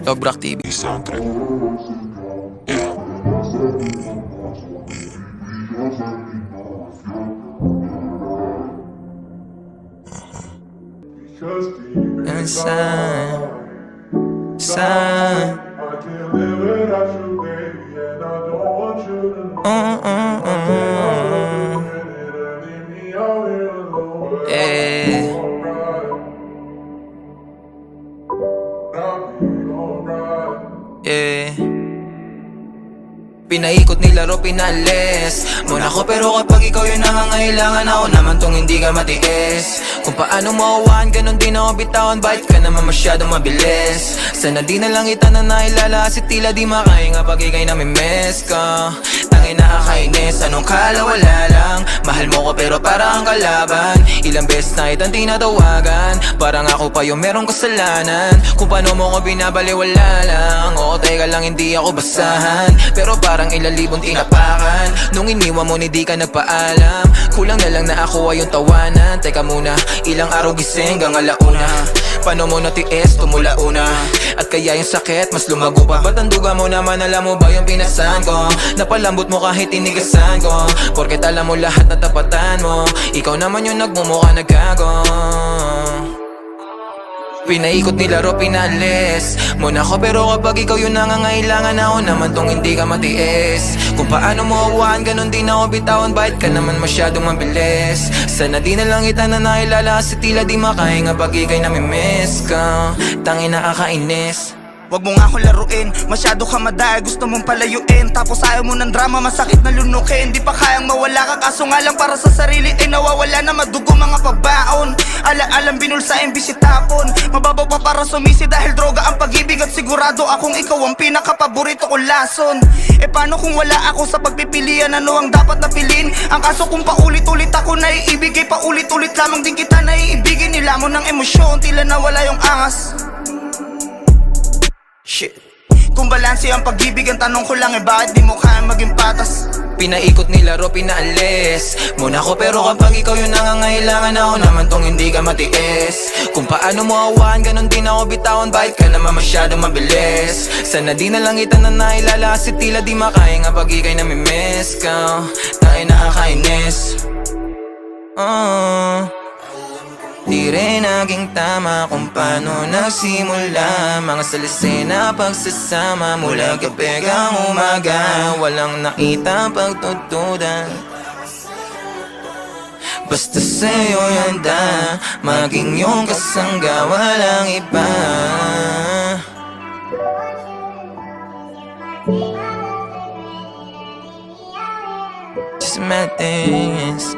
Dobrak TV. Soundtrack. Yeah. Inside, inside. Yeah. Yeah. Pinaikot nilaro, pinalis muna ko, pero kapag ikaw yung nangangailangan, ako naman tong hindi ka matiis. Kung paano mawawaan, ganun din ako bitawan. Bakit ka naman masyadong mabilis? Sana di na lang kita na nailala, kasi tila di makahinga pag ikay namimiss ka. Tangin nakakainis, anong kala wala lang. Mahal mo ko pero parang kalaban. Ilang beses na itang tinatawagan, parang ako pa yung merong kasalanan. Kung paano mo ko binabaliwala lang. Oo, teka lang, hindi ako basahan, pero parang ilang libong tinapakan. Nung iniwan mo, hindi ka nagpaalam. Kulang na lang na ako ay yung tawanan. Teka muna, ilang araw gising hanggang alauna. Paano mo natiis, tumula una. At kaya yung sakit, mas lumago pa. Ba't ang duga mo naman, alam mo ba yung pinasan ko? Napalambot mo kahit tinigasan ko, porket alam mo lahat na tapatan mo. Ikaw naman yung nagmumukha naggago. Pinaikot nilaro, pinalis muna ko, pero kapag ikaw yung nangangailangan, ako naman tong hindi ka matiis. Kung paano mo awaan, ganun din ako bitawan. Bakit ka naman masyadong mabilis? Sana di na lang kita na nailala, kasi tila di makahinga pag ikay namimiss ka. Tangin nakakainis. Wag mo nga akong laruin, masyado ka madaya, gusto mong palayuin. Tapos ayaw mo ng drama, masakit na lunukin. Di pa kayang mawala ka, kaso nga lang para sa sarili ay nawawala na madugo mga pabaon. Ala-alang binulsain, bisitapon. Mababaw pa para sumisi dahil droga ang pag-ibig. At sigurado akong ikaw ang pinakapaborito kong lason. E paano kung wala ako sa pagpipilian, ano ang dapat na pilin? Ang kaso kung paulit-ulit ako naiibigay, paulit-ulit lamang din kita naiibigin. Nilamon ng emosyon, tila nawala yung angas. Shit. Kung balanse ang pag-ibig, ang tanong ko lang bakit di mo kaya maging patas? Pinaikot nilaro, pinaalis muna ko, pero kapag ikaw yung nangangailangan, ako naman tong hindi ka matiis. Kung paano mo awaan, ganun din ako bitawan. Bakit ka naman masyadong mabilis? Sana di na lang kita na nailala, kasi tila di makahinga pag ikay namimiss ka. Tayo nakakainis. Di rin naging tama kung paano nagsimula mga salisi na pagsasama mula gabi hanggang umaga. Walang nakita pagtutudan, basta sa'yo yanda, maging yung kasangga, walang iba. Just my things.